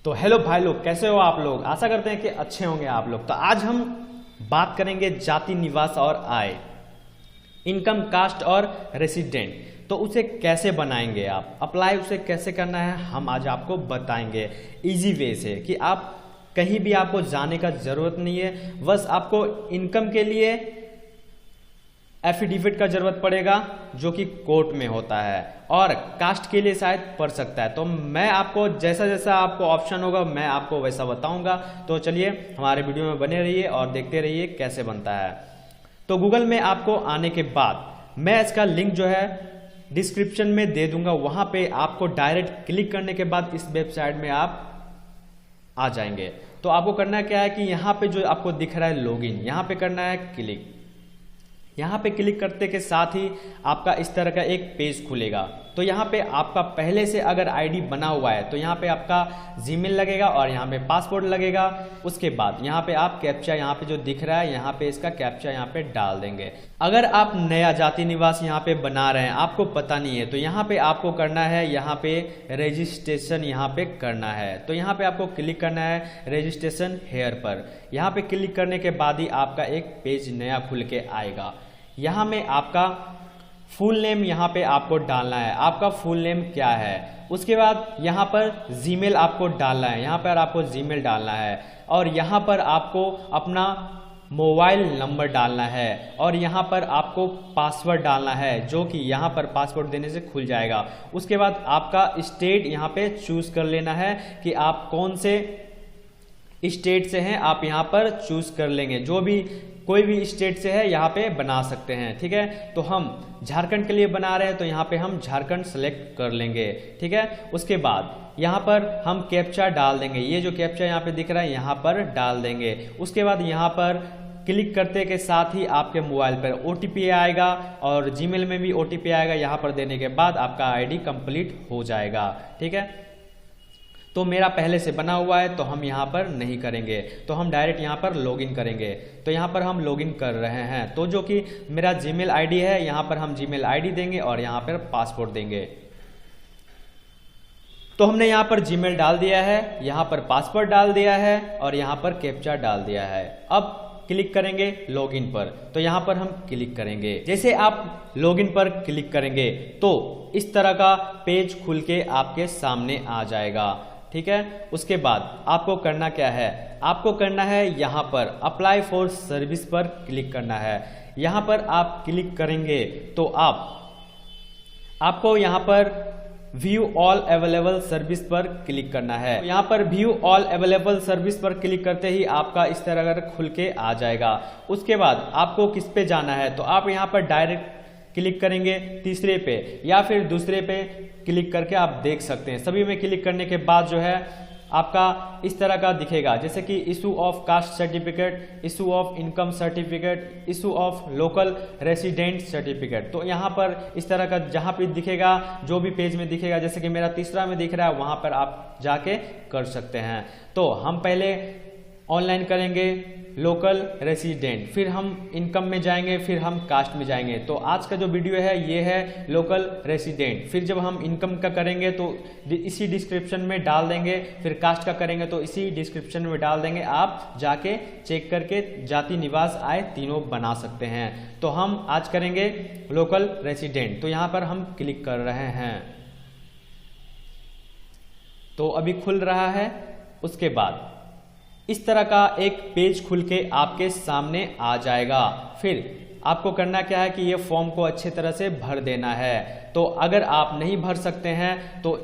तो हेलो भाई लोग, कैसे हो आप लोग। आशा करते हैं कि अच्छे होंगे आप लोग। तो आज हम बात करेंगे जाति, निवास और आय, इनकम, कास्ट और रेसिडेंट। तो उसे कैसे बनाएंगे, आप अप्लाई उसे कैसे करना है, हम आज आपको बताएंगे इजी वे से कि आप कहीं भी आपको जाने का जरूरत नहीं है। बस आपको इनकम के लिए एफिडेविट का जरूरत पड़ेगा जो कि कोर्ट में होता है, और कास्ट के लिए शायद पड़ सकता है। तो मैं आपको जैसा जैसा आपको ऑप्शन होगा मैं आपको वैसा बताऊंगा। तो चलिए हमारे वीडियो में बने रहिए और देखते रहिए कैसे बनता है। तो गूगल में आपको आने के बाद मैं इसका लिंक जो है डिस्क्रिप्शन में दे दूंगा, वहां पे आपको डायरेक्ट क्लिक करने के बाद इस वेबसाइट में आप आ जाएंगे। तो आपको करना क्या है कि यहाँ पे जो आपको दिख रहा है लॉगिन, यहाँ पे करना है क्लिक। यहाँ पे क्लिक करते के साथ ही आपका इस तरह का एक पेज खुलेगा। तो यहाँ पे आपका पहले से अगर आईडी बना हुआ है तो यहाँ पे आपका जीमेल लगेगा और यहाँ पे पासवर्ड लगेगा। उसके बाद यहाँ पे आप कैप्चा, यहाँ पे जो दिख रहा है यहाँ पे इसका कैप्चा यहाँ पे डाल देंगे। अगर आप नया जाति निवास यहाँ पे बना रहे हैं, आपको पता नहीं है, तो यहाँ पे आपको करना है, यहाँ पे रजिस्ट्रेशन यहाँ पे करना है। तो यहाँ पे आपको क्लिक करना है रजिस्ट्रेशन हेयर पर। यहाँ पे क्लिक करने के बाद ही आपका एक पेज नया खुल के आएगा। यहाँ में आपका फुल नेम यहाँ पे आपको डालना है, आपका फुल नेम क्या है। उसके बाद यहाँ पर जीमेल आपको डालना है, यहाँ पर आपको जीमेल डालना है, और यहाँ पर आपको अपना मोबाइल नंबर डालना है, और यहाँ पर आपको पासवर्ड डालना है जो कि यहाँ पर पासवर्ड देने से खुल जाएगा। उसके बाद आपका स्टेट यहाँ पे चूज कर लेना है कि आप कौन से स्टेट से हैं, आप यहाँ पर चूज कर लेंगे। जो भी कोई भी स्टेट से है यहाँ पे बना सकते हैं, ठीक है। तो हम झारखंड के लिए बना रहे हैं तो यहाँ पे हम झारखंड सेलेक्ट कर लेंगे, ठीक है। उसके बाद यहाँ पर हम कैप्चा डाल देंगे, ये जो कैप्चा यहाँ पे दिख रहा है यहाँ पर डाल देंगे। उसके बाद यहाँ पर क्लिक करते के साथ ही आपके मोबाइल पर OTP आएगा और जीमेल में भी OTP आएगा। यहाँ पर देने के बाद आपका आईडी कंप्लीट हो जाएगा, ठीक है। तो मेरा पहले से बना हुआ है तो हम यहाँ पर नहीं करेंगे, तो हम डायरेक्ट यहाँ पर लॉगिन करेंगे। तो यहाँ पर हम लॉगिन कर रहे हैं, तो जो कि मेरा जीमेल आईडी है, यहाँ पर हम जीमेल आईडी देंगे और यहाँ पर पासवर्ड देंगे। तो हमने यहाँ पर जीमेल डाल दिया है, यहाँ पर पासवर्ड डाल दिया है और यहाँ पर कैप्चा डाल दिया है। अब क्लिक करेंगे लॉगिन पर, तो यहाँ पर हम क्लिक करेंगे। जैसे आप लॉगिन पर क्लिक करेंगे तो इस तरह का पेज खुल के आपके सामने आ जाएगा, ठीक है। उसके बाद आपको करना क्या है, आपको करना है यहाँ पर अप्लाई फॉर सर्विस पर क्लिक करना है। यहाँ पर आप क्लिक करेंगे तो आपको यहाँ पर व्यू ऑल अवेलेबल सर्विस पर क्लिक करना है। यहाँ पर व्यू ऑल अवेलेबल सर्विस पर क्लिक करते ही आपका इस तरह का खुल के आ जाएगा। उसके बाद आपको किस पे जाना है, तो आप यहाँ पर डायरेक्ट क्लिक करेंगे तीसरे पे या फिर दूसरे पे क्लिक करके आप देख सकते हैं। सभी में क्लिक करने के बाद जो है आपका इस तरह का दिखेगा, जैसे कि issue of caste certificate, issue of income certificate, issue of local resident certificate. तो यहाँ पर इस तरह का जहाँ पे दिखेगा, जो भी पेज में दिखेगा, जैसे कि मेरा तीसरा में दिख रहा है, वहाँ पर आप जाके कर सकते हैं। तो हम पहले ऑनलाइन करेंगे लोकल रेसिडेंट, फिर हम इनकम में जाएंगे, फिर हम कास्ट में जाएंगे। तो आज का जो वीडियो है ये है लोकल रेसिडेंट। फिर जब हम इनकम का करेंगे तो इसी डिस्क्रिप्शन में डाल देंगे, फिर कास्ट का करेंगे तो इसी डिस्क्रिप्शन में डाल देंगे। आप जाके चेक करके जाति, निवास, आय तीनों बना सकते हैं। तो हम आज करेंगे लोकल रेसिडेंट, तो यहाँ पर हम क्लिक कर रहे हैं। तो अभी खुल रहा है। उसके बाद इस तरह का एक पेज खुल के आपके सामने आ जाएगा। फिर आपको करना क्या है कि ये फॉर्म को अच्छे तरह से भर देना है। तो अगर आप नहीं भर सकते हैं तो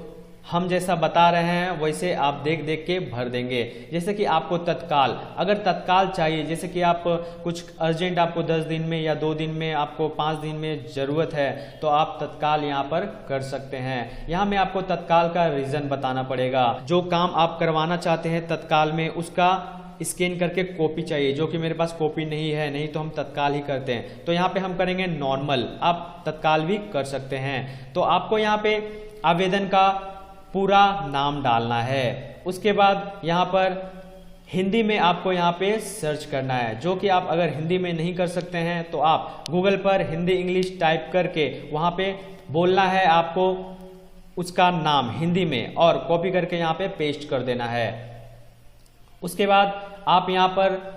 हम जैसा बता रहे हैं वैसे आप देख देख के भर देंगे। जैसे कि आपको तत्काल, अगर तत्काल चाहिए, जैसे कि आप कुछ अर्जेंट आपको 10 दिन में या 2 दिन में, आपको 5 दिन में ज़रूरत है, तो आप तत्काल यहाँ पर कर सकते हैं। यहाँ में आपको तत्काल का रीज़न बताना पड़ेगा। जो काम आप करवाना चाहते हैं तत्काल में, उसका स्कैन करके कॉपी चाहिए, जो कि मेरे पास कॉपी नहीं है, नहीं तो हम तत्काल ही करते हैं। तो यहाँ पे हम करेंगे नॉर्मल, आप तत्काल भी कर सकते हैं। तो आपको यहाँ पे आवेदन का पूरा नाम डालना है। उसके बाद यहाँ पर हिंदी में आपको यहाँ पे सर्च करना है, जो कि आप अगर हिंदी में नहीं कर सकते हैं तो आप गूगल पर हिंदी इंग्लिश टाइप करके वहाँ पे बोलना है आपको उसका नाम हिंदी में और कॉपी करके यहाँ पे पेस्ट कर देना है। उसके बाद आप यहाँ पर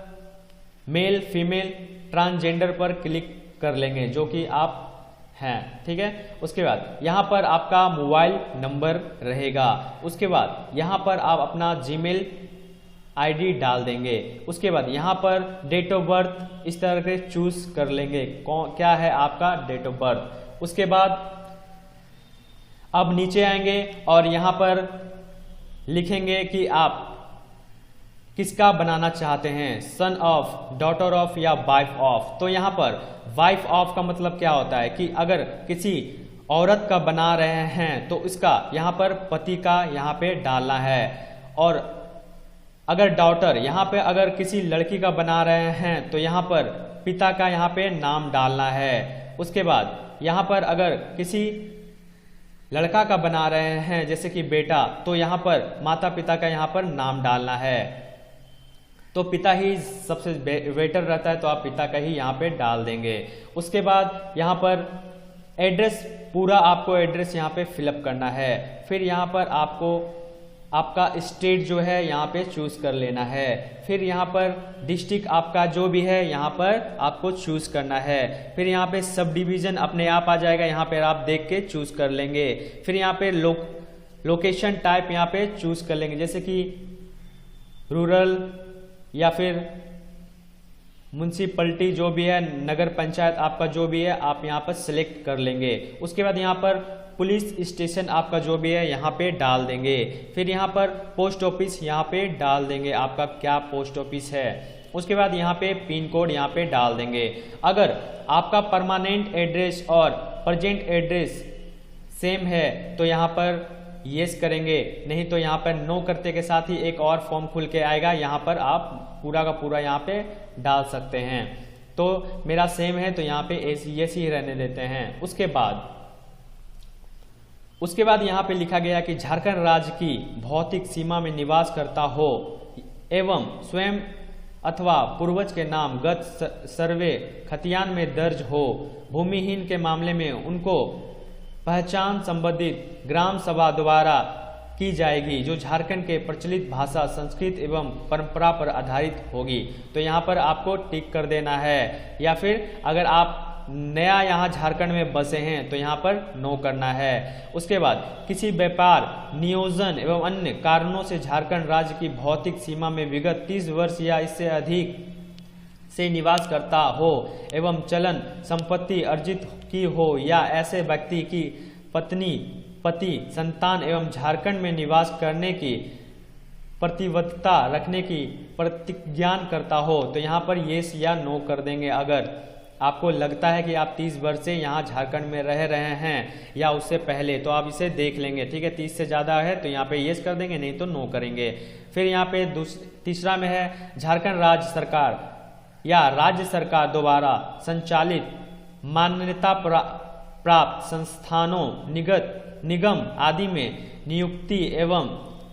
मेल फीमेल ट्रांसजेंडर पर क्लिक कर लेंगे जो कि आप हैं, ठीक है। उसके बाद यहाँ पर आपका मोबाइल नंबर रहेगा। उसके बाद यहाँ पर आप अपना जीमेल आईडी डाल देंगे। उसके बाद यहाँ पर डेट ऑफ बर्थ इस तरह से चूज कर लेंगे क्या है आपका डेट ऑफ बर्थ। उसके बाद अब नीचे आएंगे और यहाँ पर लिखेंगे कि आप किसका बनाना चाहते हैं, सन ऑफ, डॉटर ऑफ या वाइफ ऑफ। तो यहाँ पर वाइफ ऑफ का मतलब क्या होता है कि अगर किसी औरत का बना रहे हैं तो इसका यहाँ पर पति का यहाँ पे डालना है। और अगर डॉटर यहाँ पे अगर किसी लड़की का बना रहे हैं तो यहाँ पर पिता का यहाँ पे नाम डालना है। उसके बाद यहाँ पर अगर किसी लड़का का बना रहे हैं जैसे कि बेटा, तो यहाँ पर माता पिता का यहाँ पर नाम डालना है। तो पिता ही सबसे बेटर रहता है, तो आप पिता का ही यहाँ पे डाल देंगे। उसके बाद यहाँ पर एड्रेस, पूरा आपको एड्रेस यहाँ पे फिलअप करना है। फिर यहाँ पर आपको आपका स्टेट जो है यहाँ पे चूज कर लेना है। फिर यहाँ पर डिस्ट्रिक्ट आपका जो भी है यहाँ पर आपको चूज करना है। फिर यहाँ पे सब डिवीजन अपने आप आ जाएगा, यहाँ पे आप देख के चूज कर लेंगे। फिर यहाँ पे लोकेशन टाइप यहाँ पे चूज कर लेंगे जैसे कि रूरल या फिर म्युनिसिपैलिटी जो भी है, नगर पंचायत आपका जो भी है आप यहाँ पर सिलेक्ट कर लेंगे। उसके बाद यहाँ पर पुलिस स्टेशन आपका जो भी है यहाँ पे डाल देंगे। फिर यहाँ पर पोस्ट ऑफिस यहाँ पे डाल देंगे, आपका क्या पोस्ट ऑफिस है। उसके बाद यहाँ पे पिन कोड यहाँ पे डाल देंगे। अगर आपका परमानेंट एड्रेस और प्रेजेंट एड्रेस सेम है तो यहाँ पर यस करेंगे, नहीं तो यहाँ पर नो करते के साथ ही एक और फॉर्म खुल के आएगा, यहाँ पर आप पूरा का पूरा यहाँ पे डाल सकते हैं। तो मेरा सेम है तो यहाँ पे यस ही रहने देते हैं। उसके बाद यहाँ पे लिखा गया कि झारखंड राज्य की भौतिक सीमा में निवास करता हो एवं स्वयं अथवा पूर्वज के नाम गत सर्वे खतियान में दर्ज हो। भूमिहीन के मामले में उनको पहचान संबंधित ग्राम सभा द्वारा की जाएगी जो झारखंड के प्रचलित भाषा, संस्कृत एवं परंपरा पर आधारित होगी। तो यहाँ पर आपको टिक कर देना है। या फिर अगर आप नया यहाँ झारखंड में बसे हैं तो यहाँ पर नो करना है। उसके बाद किसी व्यापार, नियोजन एवं अन्य कारणों से झारखंड राज्य की भौतिक सीमा में विगत 30 वर्ष या इससे अधिक से निवास करता हो एवं चलन संपत्ति अर्जित की हो या ऐसे व्यक्ति की पत्नी, पति, संतान एवं झारखंड में निवास करने की प्रतिबद्धता रखने की प्रतिज्ञा करता हो तो यहाँ पर येस या नो कर देंगे। अगर आपको लगता है कि आप 30 वर्ष से यहाँ झारखंड में रह रहे हैं या उससे पहले, तो आप इसे देख लेंगे, ठीक है। 30 से ज़्यादा है तो यहाँ पे येस कर देंगे, नहीं तो नो करेंगे। फिर यहाँ पे तीसरा में है झारखंड राज्य सरकार या राज्य सरकार द्वारा संचालित मान्यता प्राप्त संस्थानों, निगम आदि में नियुक्ति एवं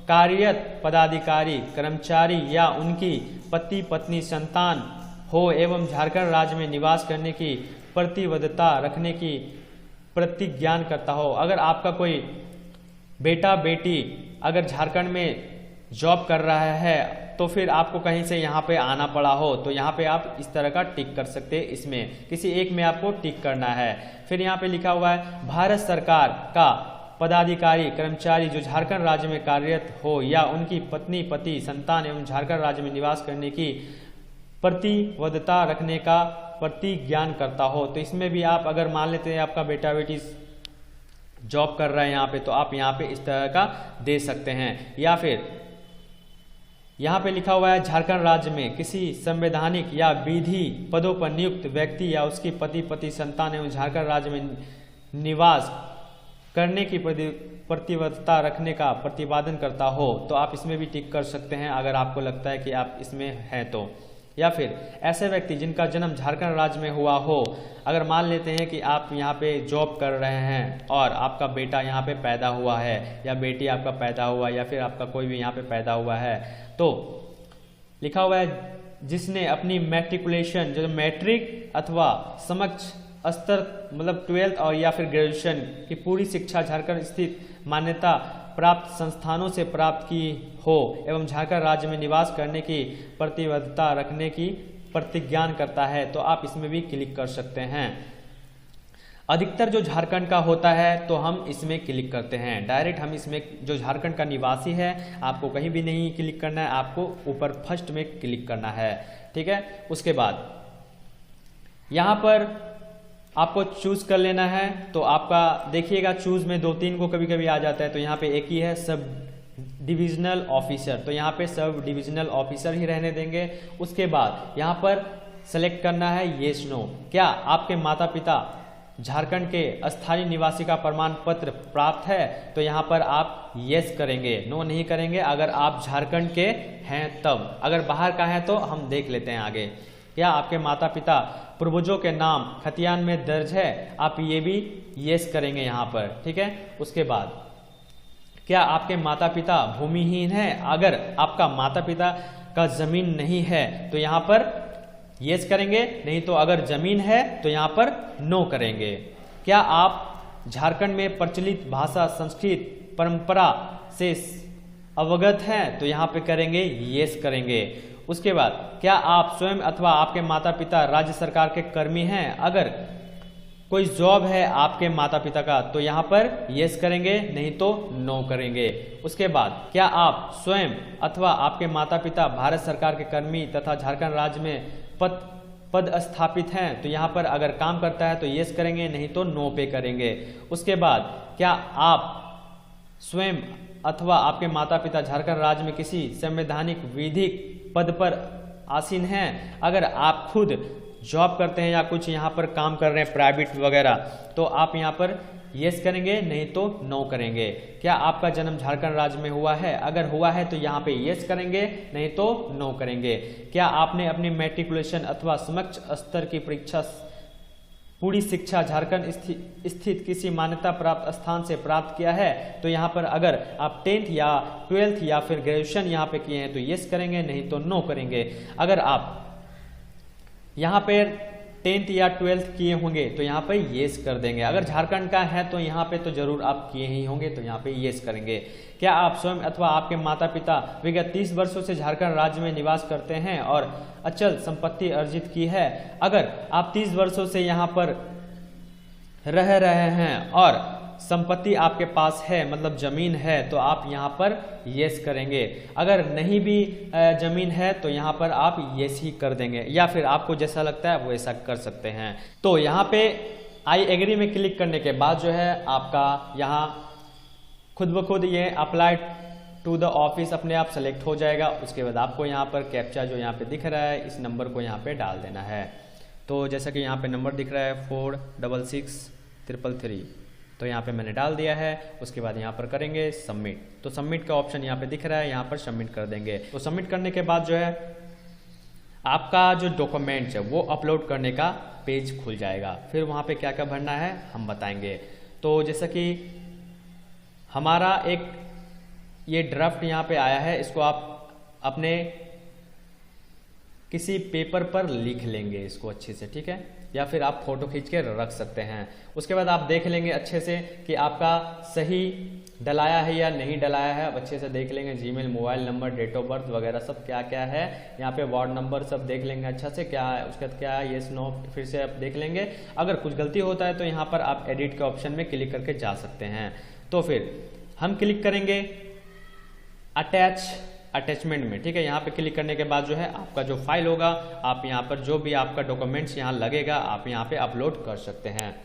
कार्यरत पदाधिकारी, कर्मचारी या उनकी पति, पत्नी, संतान हो एवं झारखंड राज्य में निवास करने की प्रतिबद्धता रखने की प्रतिज्ञा करता हो। अगर आपका कोई बेटा, बेटी अगर झारखंड में जॉब कर रहा है तो फिर आपको कहीं से यहाँ पे आना पड़ा हो तो यहाँ पे आप इस तरह का टिक कर सकते हैं। इसमें किसी एक में आपको टिक करना है। फिर यहाँ पे लिखा हुआ है भारत सरकार का पदाधिकारी, कर्मचारी जो झारखंड राज्य में कार्यरत हो या उनकी पत्नी, पति, संतान एवं झारखंड राज्य में निवास करने की प्रतिबद्धता रखने का प्रतिज्ञान करता हो। तो इसमें भी आप अगर मान लेते हैं आपका बेटा बेटी जॉब कर रहा है यहाँ पे, तो आप यहाँ पे इस तरह का दे सकते हैं। या फिर यहाँ पे लिखा हुआ है झारखंड राज्य में किसी संवैधानिक या विधि पदों पर नियुक्त व्यक्ति या उसकी पति, पति, संतान एवं झारखंड राज्य में निवास करने की प्रतिबद्धता रखने का प्रतिपादन करता हो तो आप इसमें भी टिक कर सकते हैं अगर आपको लगता है कि आप इसमें हैं तो। या फिर ऐसे व्यक्ति जिनका जन्म झारखंड राज्य में हुआ हो, अगर मान लेते हैं कि आप यहाँ पे जॉब कर रहे हैं और आपका बेटा यहाँ पे पैदा हुआ है या बेटी आपका पैदा हुआ या फिर आपका कोई भी यहाँ पे पैदा हुआ है, तो लिखा हुआ है जिसने अपनी मैट्रिकुलेशन जो मैट्रिक अथवा समक्ष स्तर मतलब 12th और या फिर ग्रेजुएशन की पूरी शिक्षा झारखंड स्थित मान्यता प्राप्त संस्थानों से प्राप्त की हो एवं झारखंड राज्य में निवास करने की प्रतिबद्धता रखने की प्रतिज्ञान करता है, तो आप इसमें भी क्लिक कर सकते हैं। अधिकतर जो झारखंड का होता है तो हम इसमें क्लिक करते हैं डायरेक्ट। हम इसमें जो झारखंड का निवासी है आपको कहीं भी नहीं क्लिक करना है, आपको ऊपर फर्स्ट में क्लिक करना है, ठीक है। उसके बाद यहाँ पर आपको चूज कर लेना है, तो आपका देखिएगा चूज में 2-3 को कभी कभी आ जाता है, तो यहाँ पे एक ही है सब डिविजनल ऑफिसर, तो यहाँ पे सब डिविजनल ऑफिसर ही रहने देंगे। उसके बाद यहाँ पर सेलेक्ट करना है येस नो, क्या आपके माता पिता झारखंड के स्थायी निवासी का प्रमाण पत्र प्राप्त है, तो यहाँ पर आप येस करेंगे, नो नहीं करेंगे अगर आप झारखंड के हैं तब। अगर बाहर का है तो हम देख लेते हैं आगे। क्या आपके माता पिता पूर्वजों के नाम खतियान में दर्ज है, आप ये भी येस करेंगे यहाँ पर, ठीक है। उसके बाद क्या आपके माता पिता भूमिहीन है, अगर आपका माता पिता का जमीन नहीं है तो यहाँ पर येस करेंगे, नहीं तो अगर जमीन है तो यहाँ पर नो करेंगे। क्या आप झारखंड में प्रचलित भाषा संस्कृत परंपरा से अवगत हैं, तो यहाँ पे करेंगे येस करेंगे। उसके बाद क्या आप स्वयं अथवा आपके माता पिता राज्य सरकार के कर्मी हैं, अगर कोई जॉब है आपके माता पिता का तो यहाँ पर येस करेंगे, नहीं तो नो करेंगे। उसके बाद क्या आप स्वयं अथवा आपके माता पिता भारत सरकार के कर्मी तथा झारखंड राज्य में पद स्थापित हैं, तो यहाँ पर अगर काम करता है तो येस करेंगे, नहीं तो नो पे करेंगे। उसके बाद क्या आप स्वयं अथवा आपके माता पिता झारखंड राज्य में किसी संवैधानिक विधिक पद पर आसीन हैं, अगर आप खुद जॉब करते हैं या कुछ यहाँ पर काम कर रहे हैं प्राइवेट वगैरह, तो आप यहाँ पर येस करेंगे, नहीं तो नो करेंगे। क्या आपका जन्म झारखंड राज्य में हुआ है, अगर हुआ है तो यहाँ पे येस करेंगे, नहीं तो नो करेंगे। क्या आपने अपनी मैट्रिकुलेशन अथवा समकक्ष स्तर की परीक्षा पूरी शिक्षा झारखंड स्थित किसी मान्यता प्राप्त स्थान से प्राप्त किया है, तो यहाँ पर अगर आप 10th या 12th या फिर ग्रेजुएशन यहाँ पे किए हैं तो येस करेंगे, नहीं तो नो करेंगे। अगर आप यहाँ पे 10th या 12th किए होंगे तो यहाँ पे येस कर देंगे। अगर झारखंड का है तो यहाँ पे तो जरूर आप किए ही होंगे, तो यहाँ पे येस करेंगे। क्या आप स्वयं अथवा आपके माता पिता विगत 30 वर्षों से झारखंड राज्य में निवास करते हैं और अचल संपत्ति अर्जित की है, अगर आप 30 वर्षों से यहाँ पर रह रहे हैं और संपत्ति आपके पास है मतलब जमीन है, तो आप यहाँ पर येस करेंगे। अगर नहीं भी जमीन है तो यहाँ पर आप येस ही कर देंगे, या फिर आपको जैसा लगता है वो ऐसा कर सकते हैं। तो यहाँ पे आई एग्री में क्लिक करने के बाद जो है आपका यहाँ खुद ब खुद ये अप्लाई टू द ऑफिस अपने आप सेलेक्ट हो जाएगा। उसके बाद आपको यहाँ पर कैप्चा जो यहाँ पे दिख रहा है इस नंबर को यहाँ पे डाल देना है। तो जैसा कि यहाँ पे नंबर दिख रहा है 466333, तो यहाँ पे मैंने डाल दिया है। उसके बाद यहाँ पर करेंगे सबमिट, तो सबमिट का ऑप्शन यहाँ पे दिख रहा है, यहाँ पर सबमिट कर देंगे। तो सबमिट करने के बाद जो है आपका जो डॉक्यूमेंट्स है वो अपलोड करने का पेज खुल जाएगा। फिर वहाँ पे क्या क्या भरना है हम बताएंगे। तो जैसा कि हमारा एक ये ड्राफ्ट यहाँ पे आया है, इसको आप अपने किसी पेपर पर लिख लेंगे इसको अच्छे से, ठीक है, या फिर आप फोटो खींच के रख सकते हैं। उसके बाद आप देख लेंगे अच्छे से कि आपका सही डलाया है या नहीं डलाया है, अब अच्छे से देख लेंगे। Gmail, mobile number, date of birth वगैरह सब क्या क्या है, यहाँ पे वार्ड नंबर सब देख लेंगे अच्छा से क्या है, उसके बाद क्या है येस नो फिर से आप देख लेंगे। अगर कुछ गलती होता है तो यहाँ पर आप एडिट के ऑप्शन में क्लिक करके जा सकते हैं। तो फिर हम क्लिक करेंगे अटैचमेंट में, ठीक है। यहाँ पे क्लिक करने के बाद जो है आपका जो फाइल होगा, आप यहाँ पर जो भी आपका डॉक्यूमेंट्स यहाँ लगेगा आप यहाँ पे अपलोड कर सकते हैं।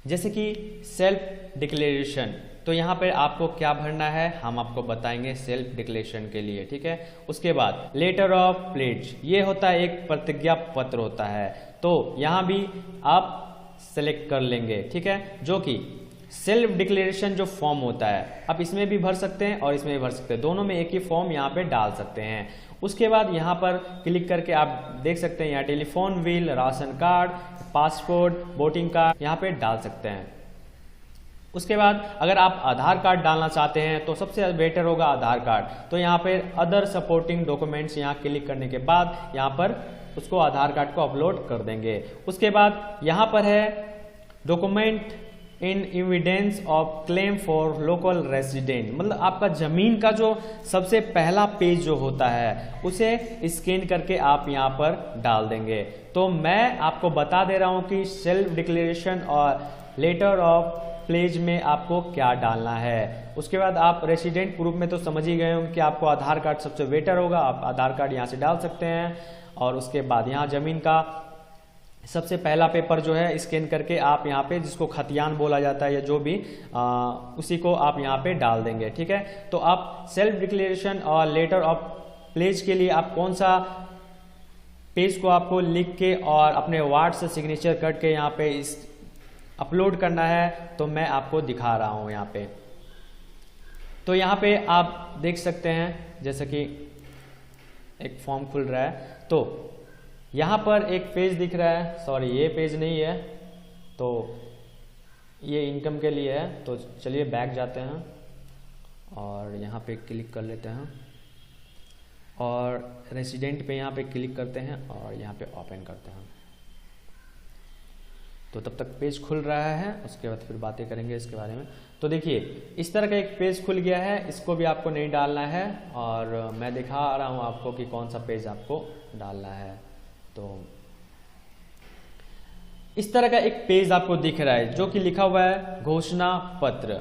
जैसे कि सेल्फ डिक्लेरेशन, तो यहाँ पे आपको क्या भरना है हम आपको बताएंगे सेल्फ डिक्लेरेशन के लिए, ठीक है। उसके बाद लेटर ऑफ प्लेज, ये होता है एक प्रतिज्ञा पत्र होता है, तो यहाँ भी आप सेलेक्ट कर लेंगे, ठीक है। जो कि सेल्फ डिक्लेरेशन जो फॉर्म होता है आप इसमें भी भर सकते हैं और इसमें भी भर सकते हैं, दोनों में एक ही फॉर्म यहाँ पे डाल सकते हैं। उसके बाद यहाँ पर क्लिक करके आप देख सकते हैं यहाँ telephone bill, ration card, passport, voting card यहाँ पे डाल सकते हैं। उसके बाद अगर आप आधार कार्ड डालना चाहते हैं तो सबसे बेटर होगा आधार कार्ड। तो यहाँ पे अदर सपोर्टिंग डॉक्यूमेंट्स यहाँ क्लिक करने के बाद यहाँ पर उसको आधार कार्ड को अपलोड कर देंगे। उसके बाद यहाँ पर है document in evidence of claim for local resident, मतलब आपका जमीन का जो सबसे पहला पेज जो होता है उसे स्कैन करके आप यहाँ पर डाल देंगे। तो मैं आपको बता दे रहा हूँ कि सेल्फ डिक्लेरेशन और लेटर ऑफ प्लेज में आपको क्या डालना है। उसके बाद आप रेसिडेंट प्रूफ में तो समझ ही गए होंगे कि आपको आधार कार्ड सबसे बेटर होगा, आप आधार कार्ड यहाँ से डाल सकते हैं। और उसके बाद यहाँ जमीन का सबसे पहला पेपर जो है स्कैन करके आप यहाँ पे, जिसको खतियान बोला जाता है या जो भी उसी को आप यहाँ पे डाल देंगे। ठीक है, तो आप सेल्फ डिक्लेरेशन और लेटर ऑफ प्लेज के लिए आप कौन सा पेज को आपको लिख के और अपने वार्ड से सिग्नेचर करके यहाँ पे इस अपलोड करना है, तो मैं आपको दिखा रहा हूँ यहाँ पे। तो यहाँ पे आप देख सकते हैं जैसे कि एक फॉर्म खुल रहा है, तो यहाँ पर एक पेज दिख रहा है, सॉरी ये पेज नहीं है, तो ये इनकम के लिए है। तो चलिए बैक जाते हैं और यहाँ पे क्लिक कर लेते हैं और रेसिडेंट पे यहाँ पे क्लिक करते हैं और यहाँ पे ओपन करते हैं। तो तब तक पेज खुल रहा है, उसके बाद फिर बातें करेंगे इसके बारे में। तो देखिए इस तरह का एक पेज खुल गया है, इसको भी आपको नहीं डालना है और मैं दिखा रहा हूँ आपको कि कौन सा पेज आपको डालना है। तो इस तरह का एक पेज आपको दिख रहा है जो कि लिखा हुआ है घोषणा पत्र।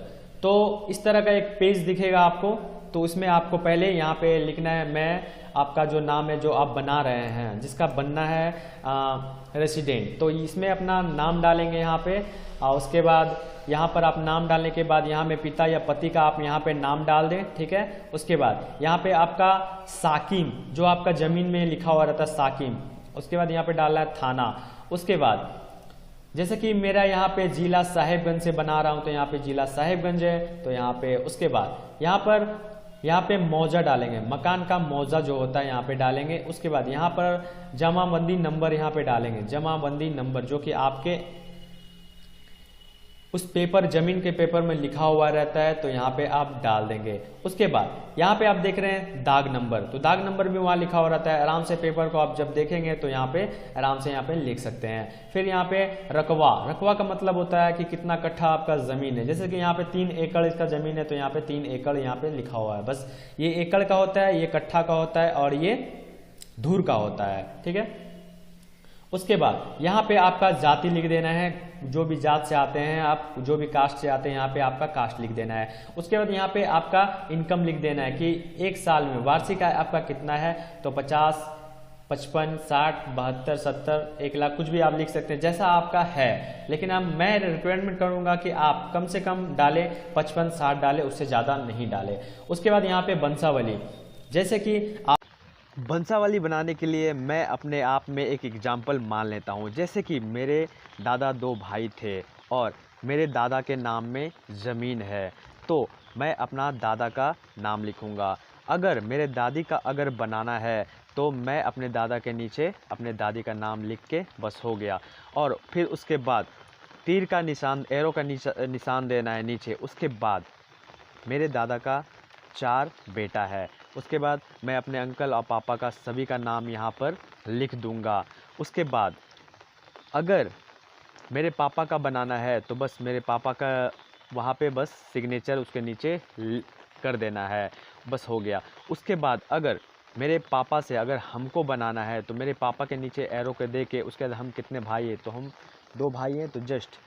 तो इस तरह का एक पेज दिखेगा आपको। तो इसमें आपको पहले यहाँ पे लिखना है, मैं आपका जो नाम है जो आप बना रहे हैं, जिसका बनना है रेसिडेंट, तो इसमें अपना नाम डालेंगे यहाँ पे। और उसके बाद यहाँ पर आप नाम डालने के बाद यहाँ में पिता या पति का आप यहाँ पे नाम डाल दें। ठीक है, उसके बाद यहाँ पे आपका साकिम, जो आपका जमीन में लिखा हुआ रहता है साकिम, उसके बाद यहाँ पे डालना है थाना। उसके बाद जैसे कि मेरा यहाँ पे जिला साहेबगंज से बना रहा हूँ, तो यहाँ पे जिला साहेबगंज है, तो यहाँ पे उसके बाद यहाँ पे मौजा डालेंगे, मकान का मौजा जो होता है यहाँ पे डालेंगे। उसके बाद यहाँ पर जमाबंदी नंबर यहाँ पे डालेंगे, जमाबंदी नंबर जो कि आपके उस पेपर, जमीन के पेपर में लिखा हुआ रहता है, तो यहाँ पे आप डाल देंगे। उसके बाद यहाँ पे आप देख रहे हैं दाग नंबर, तो दाग नंबर भी वहाँ लिखा हुआ रहता है। आराम से पेपर को आप जब देखेंगे तो यहाँ पे आराम से यहाँ पे लिख सकते हैं। फिर यहाँ पे रकवा, रकवा का मतलब होता है कि कितना कट्ठा आपका जमीन है। जैसे कि यहाँ पे 3 एकड़ इसका जमीन है, तो यहाँ पे 3 एकड़ यहाँ पे लिखा हुआ है। बस ये एकड़ का होता है, ये कट्ठा का होता है और ये धूर का होता है। ठीक है, उसके बाद यहाँ पे आपका जाति लिख देना है, जो भी जात से आते हैं आप, जो भी कास्ट से आते हैं, यहाँ पे आपका कास्ट लिख देना है। उसके बाद यहाँ पे आपका इनकम लिख देना है कि एक साल में वार्षिक आय आपका कितना है, तो 50, 55, 60, 72, 70, 1 लाख, कुछ भी आप लिख सकते हैं जैसा आपका है। लेकिन अब मैं रिक्वायरमेंट करूंगा कि आप कम से कम डालें 55, 60 डालें, उससे ज़्यादा नहीं डालें। उसके बाद यहाँ पे वंशावली, जैसे कि वंशावली बनाने के लिए मैं अपने आप में एक एग्जाम्पल मान लेता हूँ। जैसे कि मेरे दादा 2 भाई थे और मेरे दादा के नाम में ज़मीन है, तो मैं अपना दादा का नाम लिखूँगा। अगर मेरे दादी का अगर बनाना है तो मैं अपने दादा के नीचे अपने दादी का नाम लिख के बस हो गया। और फिर उसके बाद तीर का निशान, एरो का निशान देना है नीचे। उसके बाद मेरे दादा का 4 बेटा है, उसके बाद मैं अपने अंकल और पापा का सभी का नाम यहाँ पर लिख दूँगा। उसके बाद अगर मेरे पापा का बनाना है तो बस मेरे पापा का वहाँ पे बस सिग्नेचर उसके नीचे कर देना है, बस हो गया। उसके बाद अगर मेरे पापा से अगर हमको बनाना है तो मेरे पापा के नीचे एरो के दे के, उसके बाद हम कितने भाई हैं, तो हम 2 भाई हैं, तो जस्ट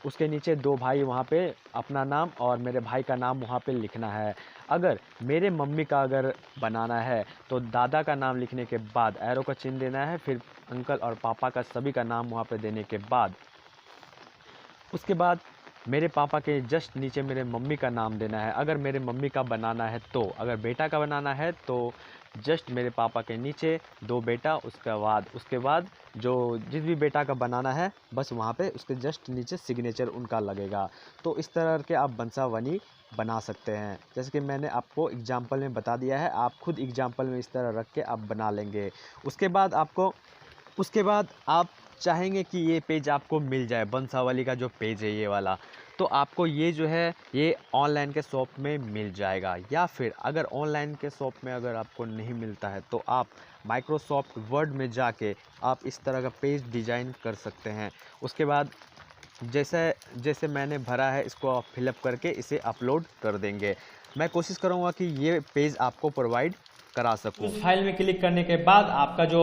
उसके नीचे 2 भाई वहाँ पे अपना नाम और मेरे भाई का नाम वहाँ पे लिखना है। अगर मेरे मम्मी का अगर बनाना है तो दादा का नाम लिखने के बाद एरो का चिन्ह देना है, फिर अंकल और पापा का सभी का नाम वहाँ पे देने के बाद उसके बाद मेरे पापा के जस्ट नीचे मेरे मम्मी का नाम देना है। अगर मेरे मम्मी का बनाना है तो, अगर बेटा का बनाना है तो जस्ट मेरे पापा के नीचे 2 बेटा, उसके बाद जो जिस भी बेटा का बनाना है बस वहाँ पे उसके जस्ट नीचे सिग्नेचर उनका लगेगा। तो इस तरह के आप वंशावली बना सकते हैं। जैसे कि मैंने आपको एग्जाम्पल में बता दिया है, आप खुद एग्जाम्पल में इस तरह रख के आप बना लेंगे। उसके बाद आप चाहेंगे कि ये पेज आपको मिल जाए, वंशावली का जो पेज है ये वाला, तो आपको ये जो है ये ऑनलाइन के शॉप में मिल जाएगा। या फिर अगर ऑनलाइन के शॉप में अगर आपको नहीं मिलता है तो आप माइक्रोसॉफ्ट वर्ड में जाके आप इस तरह का पेज डिज़ाइन कर सकते हैं। उसके बाद जैसे मैंने भरा है इसको आप फिलअप करके इसे अपलोड कर देंगे। मैं कोशिश करूँगा कि ये पेज आपको प्रोवाइड करा सकूं। उस फाइल में क्लिक करने के बाद आपका जो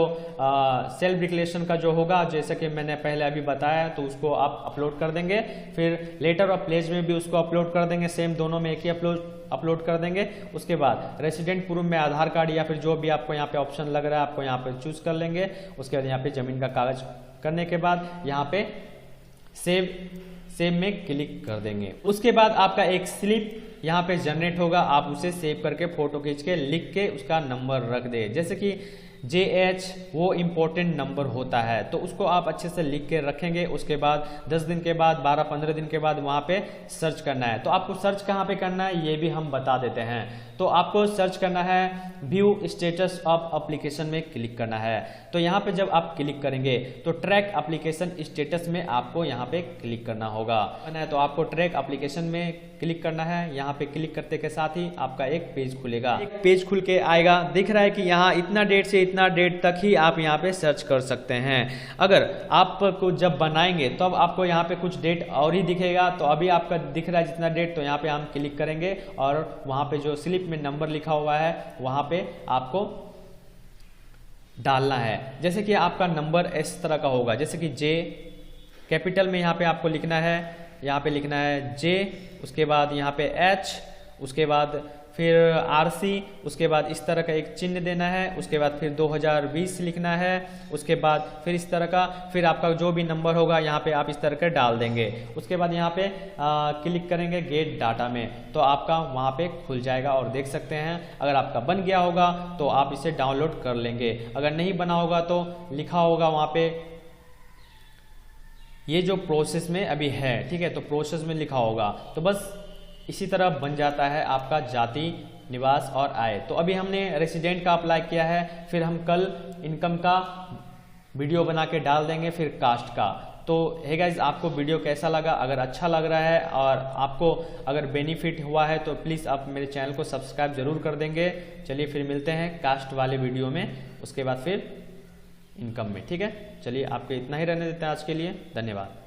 सेल्फ डिक्लेरेशन का जो होगा, जैसे कि मैंने पहले अभी बताया, तो उसको आप अपलोड कर देंगे। फिर लेटर ऑफ प्लेज में भी उसको अपलोड कर देंगे, सेम दोनों में एक ही अपलोड कर देंगे। उसके बाद रेसिडेंट प्रूफ में आधार कार्ड या फिर जो भी आपको यहाँ पे ऑप्शन लग रहा है आपको यहाँ पे चूज कर लेंगे। उसके बाद यहाँ पे जमीन का कागज करने के बाद यहाँ पे सेव में क्लिक कर देंगे। उसके बाद आपका एक स्लिप यहाँ पे जनरेट होगा, आप उसे सेव करके फोटो खींच के लिख के उसका नंबर रख दे। जैसे कि JH वो इम्पोर्टेंट नंबर होता है तो उसको आप अच्छे से लिख के रखेंगे। उसके बाद 10 दिन के बाद 12-15 दिन के बाद वहाँ पे सर्च करना है। तो आपको सर्च कहाँ पे करना है ये भी हम बता देते हैं। तो आपको सर्च करना है व्यू स्टेटस ऑफ एप्लीकेशन में क्लिक करना है। तो यहाँ पे जब आप क्लिक करेंगे तो ट्रैक एप्लीकेशन स्टेटस में आपको यहाँ पे क्लिक करना होगा। तो आपको ट्रैक एप्लीकेशन में क्लिक करना है। यहाँ पे क्लिक करते के साथ ही आपका एक पेज खुलेगा। एक पेज खुल के आएगा, दिख रहा है कि यहाँ इतना डेट से इतना डेट तक ही आप यहाँ पे सर्च कर सकते हैं। अगर आपको जब बनाएंगे तो अब आपको यहाँ पे कुछ डेट और ही दिखेगा। तो अभी आपका दिख रहा है जितना डेट, तो यहाँ पे हम क्लिक करेंगे और वहाँ पे जो स्लिप में नंबर लिखा हुआ है वहाँ पे आपको डालना है। जैसे कि आपका नंबर इस तरह का होगा, जैसे कि J कैपिटल में यहाँ पे आपको लिखना है, यहाँ पे लिखना है J, उसके बाद यहाँ पे H, उसके बाद फिर RC, उसके बाद इस तरह का एक चिन्ह देना है। उसके बाद फिर 2020 लिखना है। उसके बाद फिर इस तरह का, फिर आपका जो भी नंबर होगा यहाँ पे आप इस तरह का डाल देंगे। उसके बाद यहाँ पे क्लिक करेंगे गेट डाटा में, तो आपका वहाँ पे खुल जाएगा और देख सकते हैं। अगर आपका बन गया होगा तो आप इसे डाउनलोड कर लेंगे, अगर नहीं बना होगा तो लिखा होगा वहाँ पे ये जो प्रोसेस में अभी है, ठीक है, तो प्रोसेस में लिखा होगा। तो बस इसी तरह बन जाता है आपका जाति, निवास और आय। तो अभी हमने रेसिडेंट का अप्लाई किया है, फिर हम कल इनकम का वीडियो बना के डाल देंगे, फिर कास्ट का। तो हे गाइस, आपको वीडियो कैसा लगा? अगर अच्छा लग रहा है और आपको अगर बेनिफिट हुआ है तो प्लीज़ आप मेरे चैनल को सब्सक्राइब जरूर कर देंगे। चलिए फिर मिलते हैं कास्ट वाले वीडियो में, उसके बाद फिर इनकम में, ठीक है। चलिए आपको इतना ही रहने देते हैं आज के लिए, धन्यवाद।